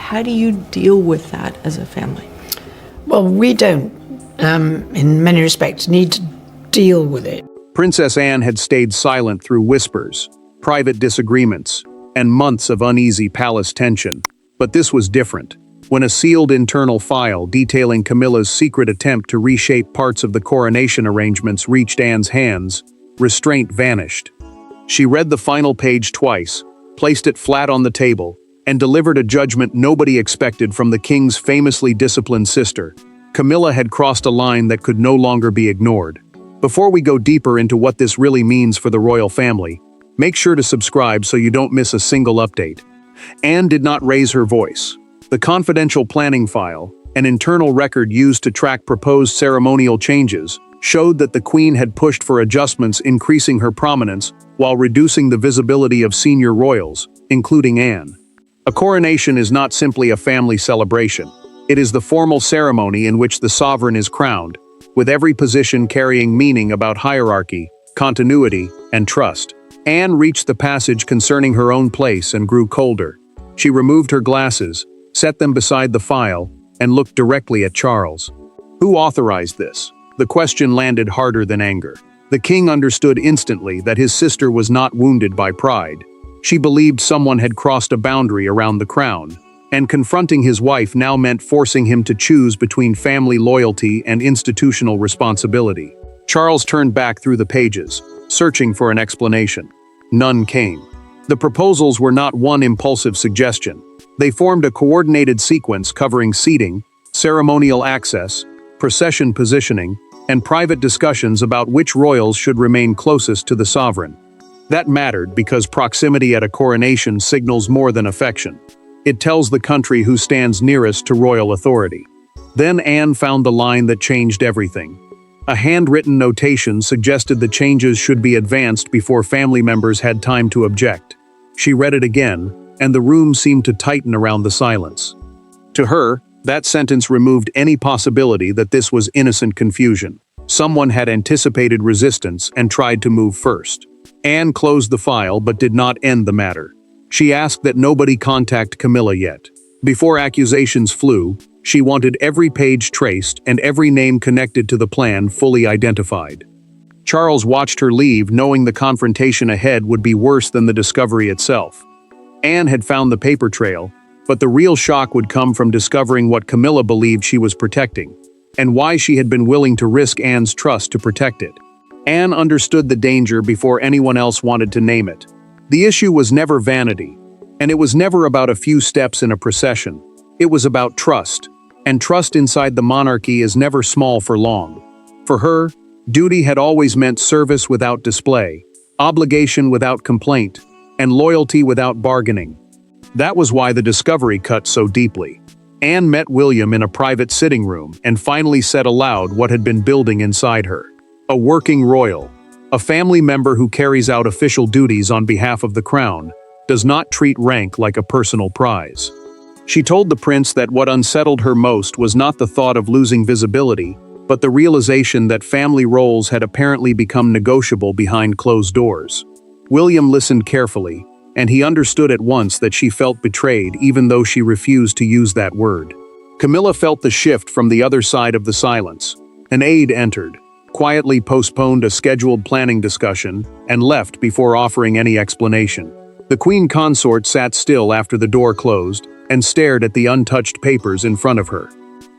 How do you deal with that as a family? Well, we don't, in many respects, need to deal with it. Princess Anne had stayed silent through whispers, private disagreements, and months of uneasy palace tension. But this was different. When a sealed internal file detailing Camilla's secret attempt to reshape parts of the coronation arrangements reached Anne's hands, restraint vanished. She read the final page twice, placed it flat on the table, and delivered a judgment nobody expected from the king's famously disciplined sister. Camilla had crossed a line that could no longer be ignored. Before we go deeper into what this really means for the royal family, make sure to subscribe so you don't miss a single update. Anne did not raise her voice. The confidential planning file, an internal record used to track proposed ceremonial changes, showed that the Queen had pushed for adjustments increasing her prominence while reducing the visibility of senior royals, including Anne. A coronation is not simply a family celebration. It is the formal ceremony in which the sovereign is crowned, with every position carrying meaning about hierarchy, continuity, and trust. Anne reached the passage concerning her own place and grew colder. She removed her glasses, set them beside the file, and looked directly at Charles. Who authorized this? The question landed harder than anger. The king understood instantly that his sister was not wounded by pride. She believed someone had crossed a boundary around the crown, and confronting his wife now meant forcing him to choose between family loyalty and institutional responsibility. Charles turned back through the pages, searching for an explanation. None came. The proposals were not one impulsive suggestion. They formed a coordinated sequence covering seating, ceremonial access, procession positioning, and private discussions about which royals should remain closest to the sovereign. That mattered because proximity at a coronation signals more than affection. It tells the country who stands nearest to royal authority. Then Anne found the line that changed everything. A handwritten notation suggested the changes should be advanced before family members had time to object. She read it again, and the room seemed to tighten around the silence. To her, that sentence removed any possibility that this was innocent confusion. Someone had anticipated resistance and tried to move first. Anne closed the file but did not end the matter. She asked that nobody contact Camilla yet. Before accusations flew, she wanted every page traced and every name connected to the plan fully identified. Charles watched her leave, knowing the confrontation ahead would be worse than the discovery itself. Anne had found the paper trail, but the real shock would come from discovering what Camilla believed she was protecting, and why she had been willing to risk Anne's trust to protect it. Anne understood the danger before anyone else wanted to name it. The issue was never vanity, and it was never about a few steps in a procession. It was about trust, and trust inside the monarchy is never small for long. For her, duty had always meant service without display, obligation without complaint, and loyalty without bargaining. That was why the discovery cut so deeply. Anne met William in a private sitting room and finally said aloud what had been building inside her. A working royal, a family member who carries out official duties on behalf of the crown, does not treat rank like a personal prize. She told the prince that what unsettled her most was not the thought of losing visibility, but the realization that family roles had apparently become negotiable behind closed doors. William listened carefully, and he understood at once that she felt betrayed even though she refused to use that word. Camilla felt the shift from the other side of the silence. An aide entered, quietly postponed a scheduled planning discussion, and left before offering any explanation. The queen consort sat still after the door closed and stared at the untouched papers in front of her.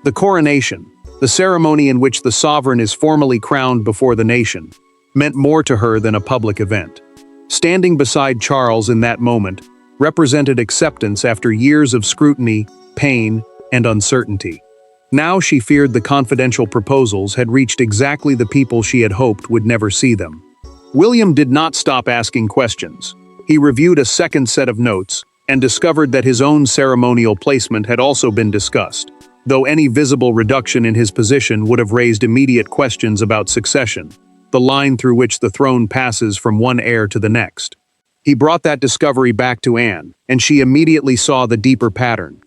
The coronation, the ceremony in which the sovereign is formally crowned before the nation, meant more to her than a public event. Standing beside Charles in that moment represented acceptance after years of scrutiny, pain, and uncertainty. Now she feared the confidential proposals had reached exactly the people she had hoped would never see them. William did not stop asking questions. He reviewed a second set of notes and discovered that his own ceremonial placement had also been discussed, though any visible reduction in his position would have raised immediate questions about succession, the line through which the throne passes from one heir to the next. He brought that discovery back to Anne, and she immediately saw the deeper pattern.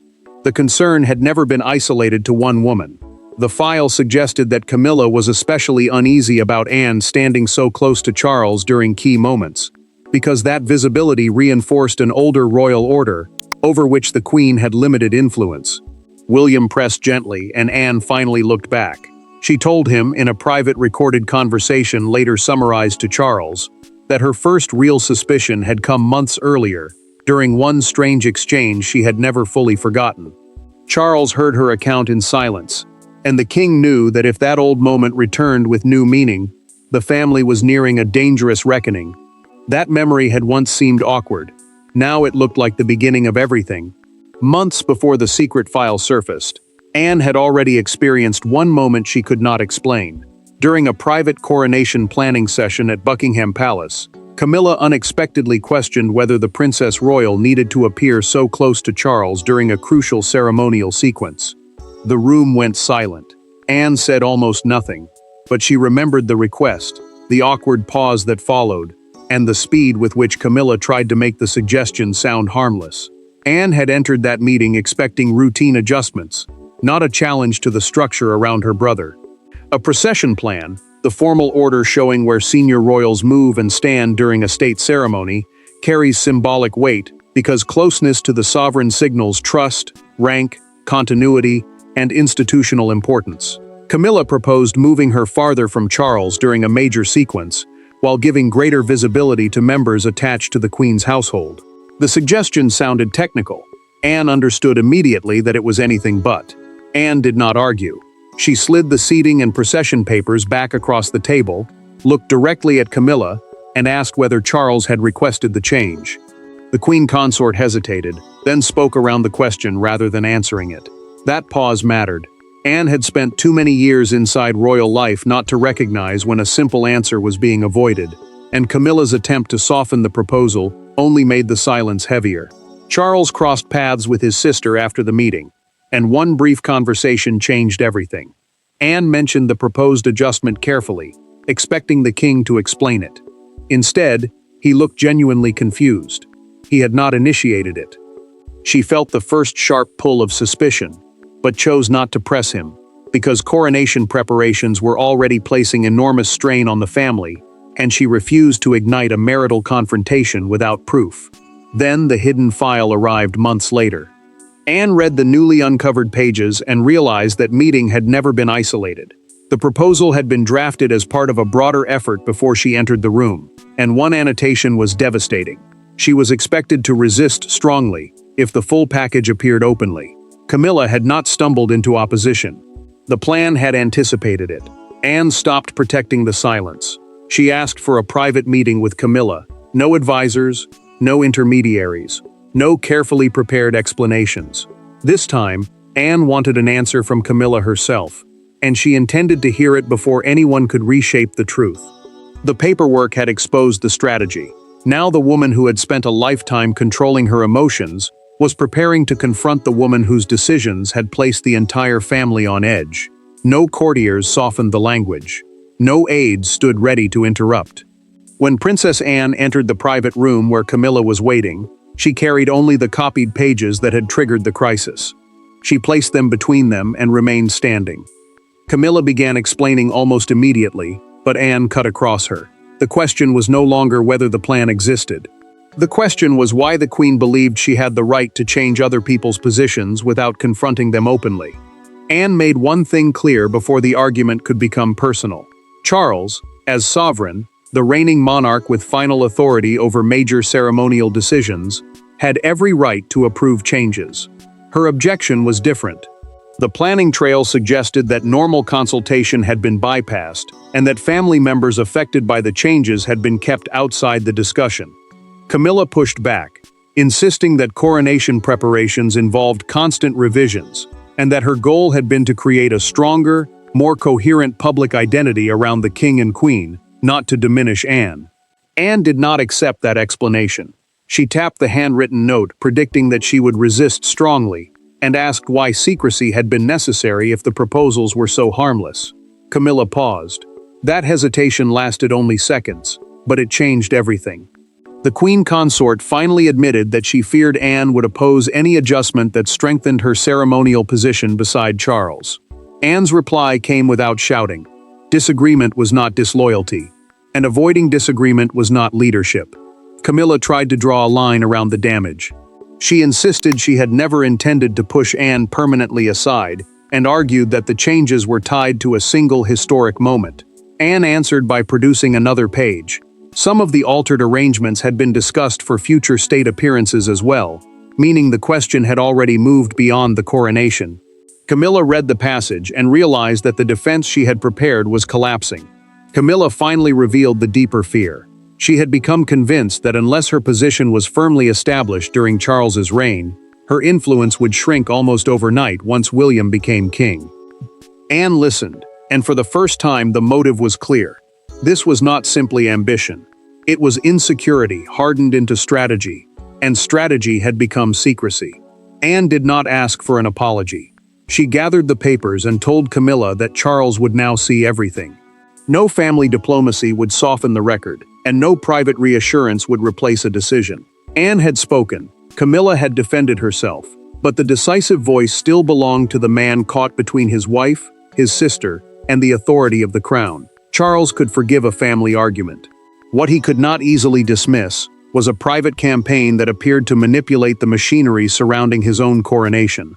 The concern had never been isolated to one woman. The file suggested that Camilla was especially uneasy about Anne standing so close to Charles during key moments, because that visibility reinforced an older royal order over which the Queen had limited influence. William pressed gently, and Anne finally looked back. She told him, in a private recorded conversation later summarized to Charles, that her first real suspicion had come months earlier, during one strange exchange she had never fully forgotten. Charles heard her account in silence, and the king knew that if that old moment returned with new meaning, the family was nearing a dangerous reckoning. That memory had once seemed awkward. Now it looked like the beginning of everything. Months before the secret file surfaced, Anne had already experienced one moment she could not explain. During a private coronation planning session at Buckingham Palace, Camilla unexpectedly questioned whether the Princess Royal needed to appear so close to Charles during a crucial ceremonial sequence. The room went silent. Anne said almost nothing, but she remembered the request, the awkward pause that followed, and the speed with which Camilla tried to make the suggestion sound harmless. Anne had entered that meeting expecting routine adjustments, not a challenge to the structure around her brother. A procession plan, the formal order showing where senior royals move and stand during a state ceremony, carries symbolic weight because closeness to the sovereign signals trust, rank, continuity, and institutional importance. Camilla proposed moving her farther from Charles during a major sequence, while giving greater visibility to members attached to the Queen's household. The suggestion sounded technical. Anne understood immediately that it was anything but. Anne did not argue. She slid the seating and procession papers back across the table, looked directly at Camilla, and asked whether Charles had requested the change. The Queen Consort hesitated, then spoke around the question rather than answering it. That pause mattered. Anne had spent too many years inside royal life not to recognize when a simple answer was being avoided, and Camilla's attempt to soften the proposal only made the silence heavier. Charles crossed paths with his sister after the meeting, and one brief conversation changed everything. Anne mentioned the proposed adjustment carefully, expecting the king to explain it. Instead, he looked genuinely confused. He had not initiated it. She felt the first sharp pull of suspicion, but chose not to press him, because coronation preparations were already placing enormous strain on the family, and she refused to ignite a marital confrontation without proof. Then the hidden file arrived months later. Anne read the newly uncovered pages and realized that meeting had never been isolated. The proposal had been drafted as part of a broader effort before she entered the room, and one annotation was devastating. She was expected to resist strongly if the full package appeared openly. Camilla had not stumbled into opposition. The plan had anticipated it. Anne stopped protecting the silence. She asked for a private meeting with Camilla. No advisors, no intermediaries, no carefully prepared explanations. This time, Anne wanted an answer from Camilla herself, and she intended to hear it before anyone could reshape the truth. The paperwork had exposed the strategy. Now the woman who had spent a lifetime controlling her emotions was preparing to confront the woman whose decisions had placed the entire family on edge. No courtiers softened the language. No aides stood ready to interrupt. When Princess Anne entered the private room where Camilla was waiting, she carried only the copied pages that had triggered the crisis. She placed them between them and remained standing. Camilla began explaining almost immediately, but Anne cut across her. The question was no longer whether the plan existed. The question was why the Queen believed she had the right to change other people's positions without confronting them openly. Anne made one thing clear before the argument could become personal. Charles, as sovereign, the reigning monarch with final authority over major ceremonial decisions, had every right to approve changes. Her objection was different. The planning trail suggested that normal consultation had been bypassed and that family members affected by the changes had been kept outside the discussion. Camilla pushed back, insisting that coronation preparations involved constant revisions and that her goal had been to create a stronger, more coherent public identity around the king and queen, not to diminish Anne. Anne did not accept that explanation. She tapped the handwritten note, predicting that she would resist strongly, and asked why secrecy had been necessary if the proposals were so harmless. Camilla paused. That hesitation lasted only seconds, but it changed everything. The Queen Consort finally admitted that she feared Anne would oppose any adjustment that strengthened her ceremonial position beside Charles. Anne's reply came without shouting. Disagreement was not disloyalty, and avoiding disagreement was not leadership. Camilla tried to draw a line around the damage. She insisted she had never intended to push Anne permanently aside, and argued that the changes were tied to a single historic moment. Anne answered by producing another page. Some of the altered arrangements had been discussed for future state appearances as well, meaning the question had already moved beyond the coronation. Camilla read the passage and realized that the defense she had prepared was collapsing. Camilla finally revealed the deeper fear. She had become convinced that unless her position was firmly established during Charles's reign, her influence would shrink almost overnight once William became king. Anne listened, and for the first time the motive was clear. This was not simply ambition. It was insecurity hardened into strategy, and strategy had become secrecy. Anne did not ask for an apology. She gathered the papers and told Camilla that Charles would now see everything. No family diplomacy would soften the record, and no private reassurance would replace a decision. Anne had spoken. Camilla had defended herself, but the decisive voice still belonged to the man caught between his wife, his sister, and the authority of the crown. Charles could forgive a family argument. What he could not easily dismiss was a private campaign that appeared to manipulate the machinery surrounding his own coronation.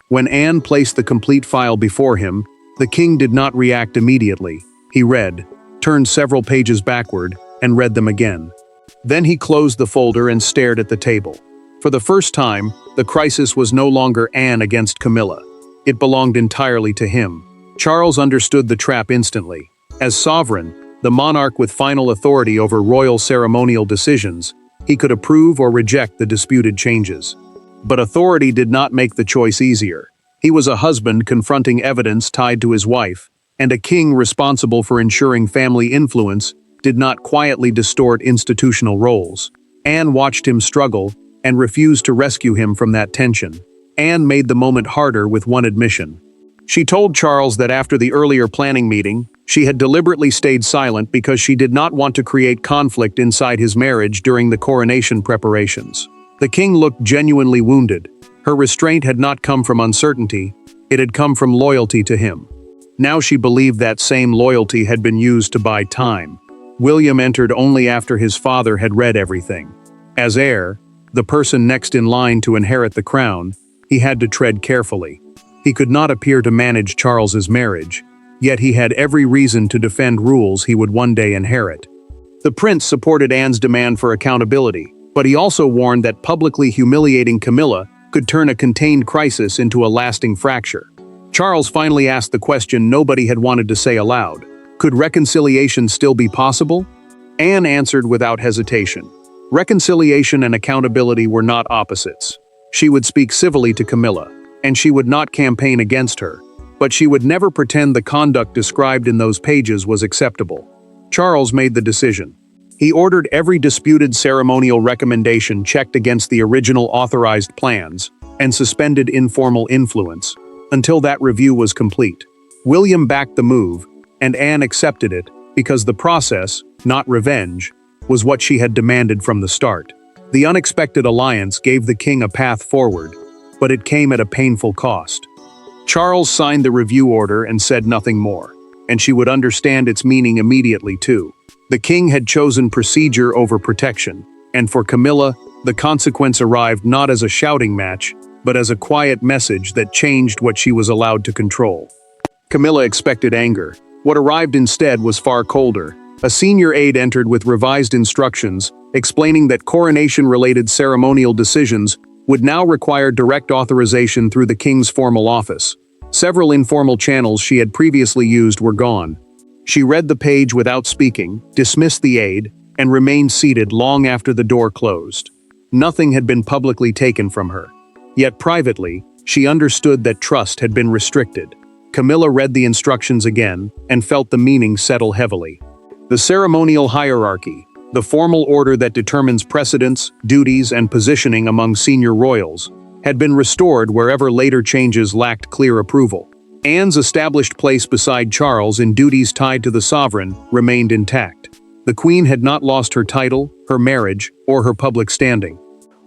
When Anne placed the complete file before him, the king did not react immediately. He read, turned several pages backward, and read them again. Then he closed the folder and stared at the table. For the first time, the crisis was no longer Anne against Camilla. It belonged entirely to him. Charles understood the trap instantly. As sovereign, the monarch with final authority over royal ceremonial decisions, he could approve or reject the disputed changes. But authority did not make the choice easier. He was a husband confronting evidence tied to his wife, and a king responsible for ensuring family influence did not quietly distort institutional roles. Anne watched him struggle and refused to rescue him from that tension. Anne made the moment harder with one admission. She told Charles that after the earlier planning meeting, she had deliberately stayed silent because she did not want to create conflict inside his marriage during the coronation preparations. The king looked genuinely wounded. Her restraint had not come from uncertainty, it had come from loyalty to him. Now she believed that same loyalty had been used to buy time. William entered only after his father had read everything. As heir, the person next in line to inherit the crown, he had to tread carefully. He could not appear to manage Charles's marriage, yet he had every reason to defend rules he would one day inherit. The prince supported Anne's demand for accountability, but he also warned that publicly humiliating Camilla could turn a contained crisis into a lasting fracture. Charles finally asked the question nobody had wanted to say aloud. Could reconciliation still be possible? Anne answered without hesitation. Reconciliation and accountability were not opposites. She would speak civilly to Camilla, and she would not campaign against her, but she would never pretend the conduct described in those pages was acceptable. Charles made the decision. He ordered every disputed ceremonial recommendation checked against the original authorized plans, and suspended informal influence, until that review was complete. William backed the move, and Anne accepted it because the process, not revenge, was what she had demanded from the start. The unexpected alliance gave the king a path forward, but it came at a painful cost. Charles signed the review order and said nothing more, and she would understand its meaning immediately too. The king had chosen procedure over protection, and for Camilla, the consequence arrived not as a shouting match, but as a quiet message that changed what she was allowed to control. Camilla expected anger. What arrived instead was far colder. A senior aide entered with revised instructions, explaining that coronation-related ceremonial decisions would now require direct authorization through the king's formal office. Several informal channels she had previously used were gone. She read the page without speaking, dismissed the aide, and remained seated long after the door closed. Nothing had been publicly taken from her. Yet privately, she understood that trust had been restricted. Camilla read the instructions again and felt the meaning settle heavily. The ceremonial hierarchy, the formal order that determines precedence, duties, and positioning among senior royals, had been restored wherever later changes lacked clear approval. Anne's established place beside Charles in duties tied to the sovereign remained intact. The queen had not lost her title, her marriage, or her public standing.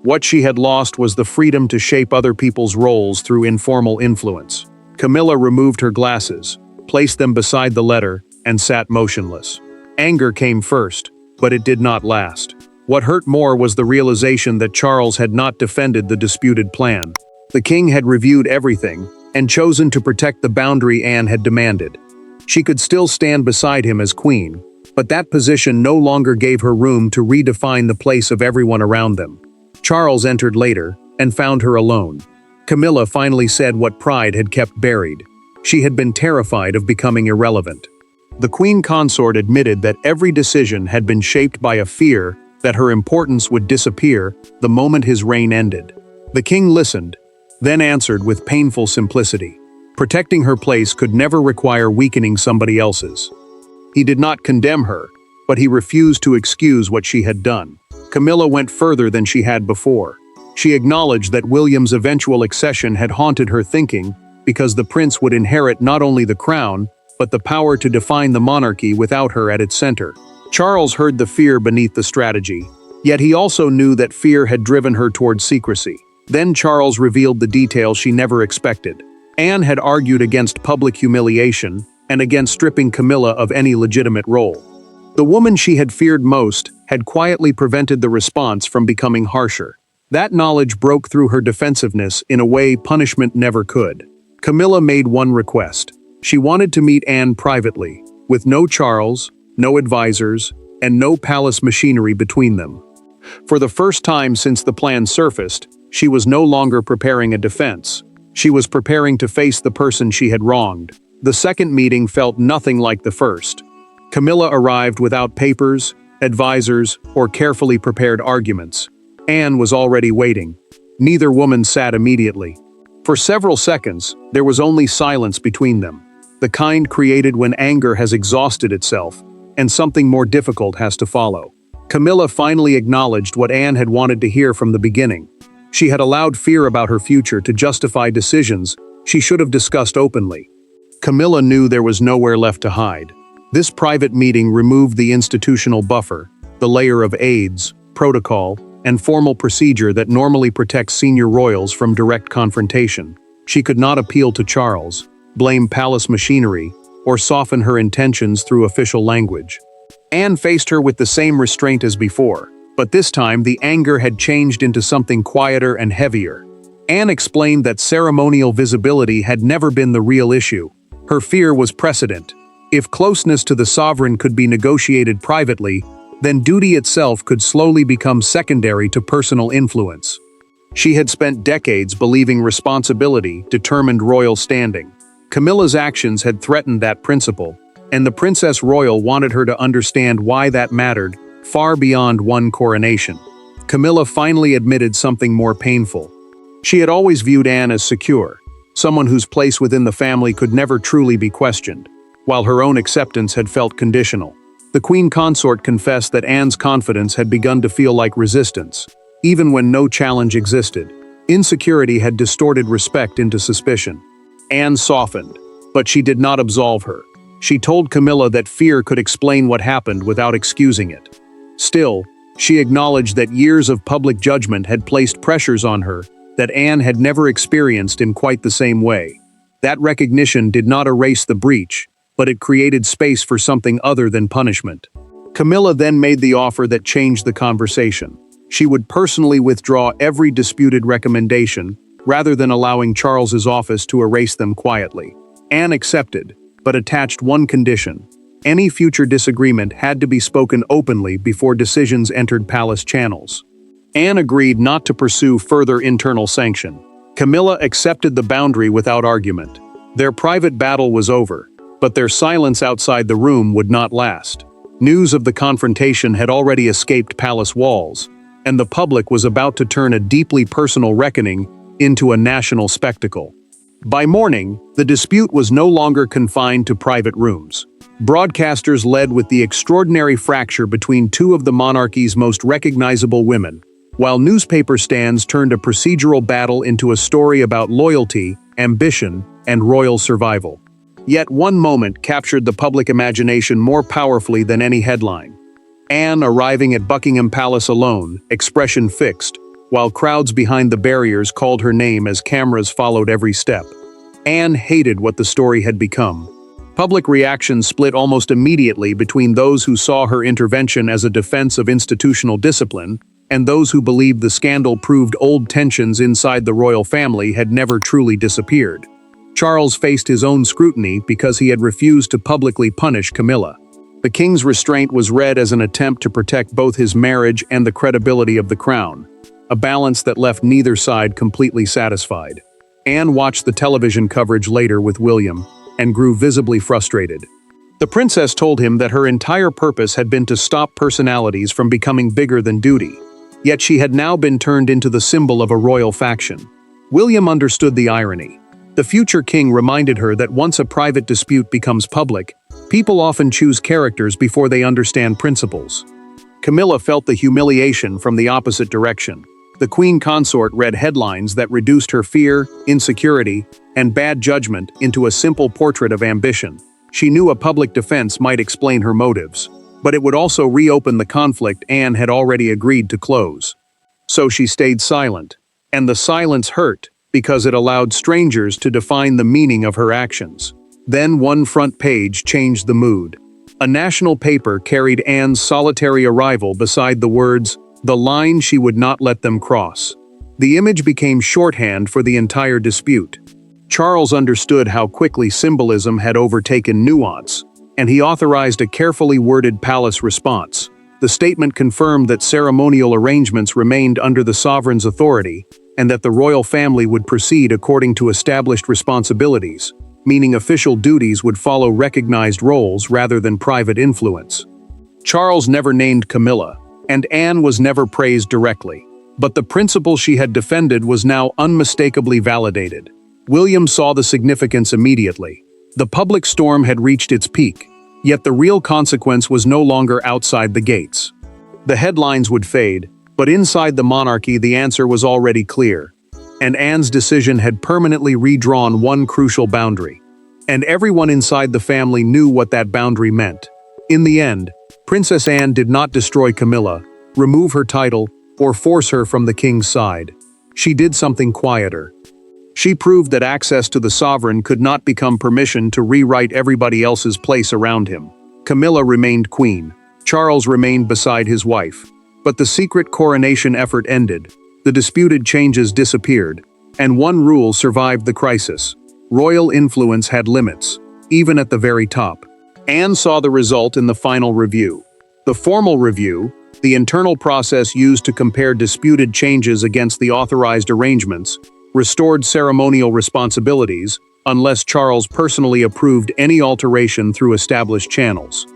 What she had lost was the freedom to shape other people's roles through informal influence. Camilla removed her glasses, placed them beside the letter, and sat motionless. Anger came first, but it did not last. What hurt more was the realization that Charles had not defended the disputed plan. The king had reviewed everything and chosen to protect the boundary Anne had demanded. She could still stand beside him as queen, but that position no longer gave her room to redefine the place of everyone around them. Charles entered later and found her alone. Camilla finally said what pride had kept buried. She had been terrified of becoming irrelevant. The queen consort admitted that every decision had been shaped by a fear that her importance would disappear the moment his reign ended. The king listened, then answered with painful simplicity. Protecting her place could never require weakening somebody else's. He did not condemn her, but he refused to excuse what she had done. Camilla went further than she had before. She acknowledged that William's eventual accession had haunted her thinking because the prince would inherit not only the crown, but the power to define the monarchy without her at its center. Charles heard the fear beneath the strategy, yet he also knew that fear had driven her toward secrecy. Then Charles revealed the detail she never expected. Anne had argued against public humiliation and against stripping Camilla of any legitimate role. The woman she had feared most had quietly prevented the response from becoming harsher. That knowledge broke through her defensiveness in a way punishment never could. Camilla made one request. She wanted to meet Anne privately, with no Charles, no advisors, and no palace machinery between them. For the first time since the plan surfaced, she was no longer preparing a defense. She was preparing to face the person she had wronged. The second meeting felt nothing like the first. Camilla arrived without papers, advisors, or carefully prepared arguments. Anne was already waiting. Neither woman sat immediately. For several seconds, there was only silence between them, the kind created when anger has exhausted itself, and something more difficult has to follow. Camilla finally acknowledged what Anne had wanted to hear from the beginning. She had allowed fear about her future to justify decisions she should have discussed openly. Camilla knew there was nowhere left to hide. This private meeting removed the institutional buffer, the layer of aids, protocol, and formal procedure that normally protects senior royals from direct confrontation. She could not appeal to Charles, blame palace machinery, or soften her intentions through official language. Anne faced her with the same restraint as before, but this time the anger had changed into something quieter and heavier. Anne explained that ceremonial visibility had never been the real issue. Her fear was precedent. If closeness to the sovereign could be negotiated privately, then duty itself could slowly become secondary to personal influence. She had spent decades believing responsibility determined royal standing. Camilla's actions had threatened that principle, and the Princess Royal wanted her to understand why that mattered far beyond one coronation. Camilla finally admitted something more painful. She had always viewed Anne as secure, someone whose place within the family could never truly be questioned, while her own acceptance had felt conditional. The queen consort confessed that Anne's confidence had begun to feel like resistance, even when no challenge existed. Insecurity had distorted respect into suspicion. Anne softened, but she did not absolve her. She told Camilla that fear could explain what happened without excusing it. Still, she acknowledged that years of public judgment had placed pressures on her that Anne had never experienced in quite the same way. That recognition did not erase the breach, but it created space for something other than punishment. Camilla then made the offer that changed the conversation. She would personally withdraw every disputed recommendation, rather than allowing Charles's office to erase them quietly. Anne accepted, but attached one condition. Any future disagreement had to be spoken openly before decisions entered palace channels. Anne agreed not to pursue further internal sanction. Camilla accepted the boundary without argument. Their private battle was over, but their silence outside the room would not last. News of the confrontation had already escaped palace walls, and the public was about to turn a deeply personal reckoning into a national spectacle. By morning, the dispute was no longer confined to private rooms. Broadcasters led with the extraordinary fracture between two of the monarchy's most recognizable women, while newspaper stands turned a procedural battle into a story about loyalty, ambition, and royal survival. Yet one moment captured the public imagination more powerfully than any headline. Anne arriving at Buckingham Palace alone, expression fixed, while crowds behind the barriers called her name as cameras followed every step. Anne hated what the story had become. Public reaction split almost immediately between those who saw her intervention as a defense of institutional discipline and those who believed the scandal proved old tensions inside the royal family had never truly disappeared. Charles faced his own scrutiny because he had refused to publicly punish Camilla. The king's restraint was read as an attempt to protect both his marriage and the credibility of the crown, a balance that left neither side completely satisfied. Anne watched the television coverage later with William and grew visibly frustrated. The princess told him that her entire purpose had been to stop personalities from becoming bigger than duty, yet she had now been turned into the symbol of a royal faction. William understood the irony. The future king reminded her that once a private dispute becomes public, people often choose characters before they understand principles. Camilla felt the humiliation from the opposite direction. The queen consort read headlines that reduced her fear, insecurity, and bad judgment into a simple portrait of ambition. She knew a public defense might explain her motives, but it would also reopen the conflict Anne had already agreed to close. So she stayed silent, and the silence hurt because it allowed strangers to define the meaning of her actions. Then one front page changed the mood. A national paper carried Anne's solitary arrival beside the words, "The line she would not let them cross." The image became shorthand for the entire dispute. Charles understood how quickly symbolism had overtaken nuance, and he authorized a carefully worded palace response. The statement confirmed that ceremonial arrangements remained under the sovereign's authority, and that the royal family would proceed according to established responsibilities, meaning official duties would follow recognized roles rather than private influence. Charles never named Camilla, and Anne was never praised directly, but the principle she had defended was now unmistakably validated. William saw the significance immediately. The public storm had reached its peak, yet the real consequence was no longer outside the gates. The headlines would fade, but inside the monarchy the answer was already clear, and Anne's decision had permanently redrawn one crucial boundary. And everyone inside the family knew what that boundary meant. In the end, Princess Anne did not destroy Camilla, remove her title, or force her from the king's side. She did something quieter. She proved that access to the sovereign could not become permission to rewrite everybody else's place around him. Camilla remained queen. Charles remained beside his wife. But the secret coronation effort ended. The disputed changes disappeared, and one rule survived the crisis. Royal influence had limits, even at the very top. Anne saw the result in the final review. The formal review, the internal process used to compare disputed changes against the authorized arrangements, restored ceremonial responsibilities, unless Charles personally approved any alteration through established channels.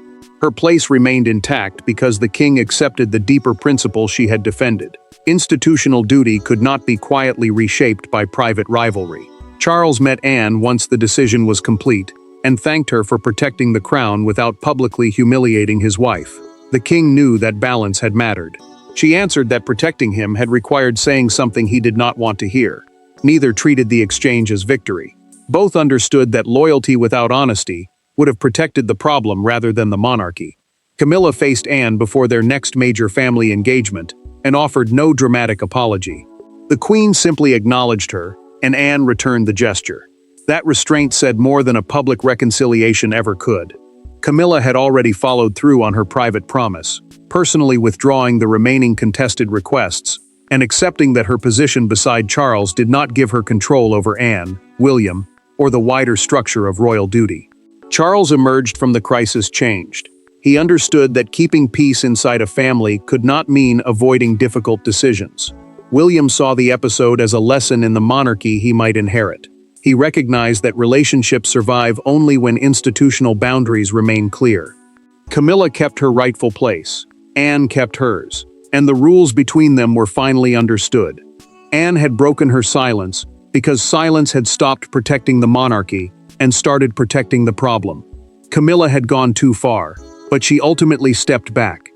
Her place remained intact because the king accepted the deeper principle she had defended. Institutional duty could not be quietly reshaped by private rivalry. Charles met Anne once the decision was complete, and thanked her for protecting the crown without publicly humiliating his wife. The king knew that balance had mattered. She answered that protecting him had required saying something he did not want to hear. Neither treated the exchange as victory. Both understood that loyalty without honesty would have protected the problem rather than the monarchy. Camilla faced Anne before their next major family engagement and offered no dramatic apology. The queen simply acknowledged her, and Anne returned the gesture. That restraint said more than a public reconciliation ever could. Camilla had already followed through on her private promise, personally withdrawing the remaining contested requests, and accepting that her position beside Charles did not give her control over Anne, William, or the wider structure of royal duty. Charles emerged from the crisis changed. He understood that keeping peace inside a family could not mean avoiding difficult decisions. William saw the episode as a lesson in the monarchy he might inherit. He recognized that relationships survive only when institutional boundaries remain clear. Camilla kept her rightful place. Anne kept hers, and the rules between them were finally understood. Anne had broken her silence because silence had stopped protecting the monarchy and started protecting the problem. Camilla had gone too far, but she ultimately stepped back.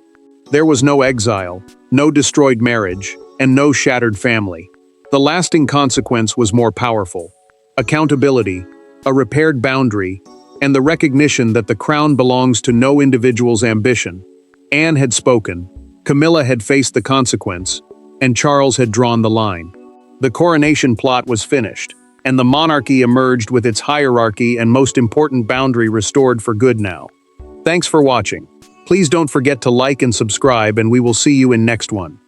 There was no exile, no destroyed marriage, and no shattered family. The lasting consequence was more powerful. Accountability, a repaired boundary, and the recognition that the crown belongs to no individual's ambition. Anne had spoken, Camilla had faced the consequence, and Charles had drawn the line. The coronation plot was finished, and the monarchy emerged with its hierarchy and most important boundary restored for good now. Thanks for watching. Please don't forget to like and subscribe, and we will see you in next one.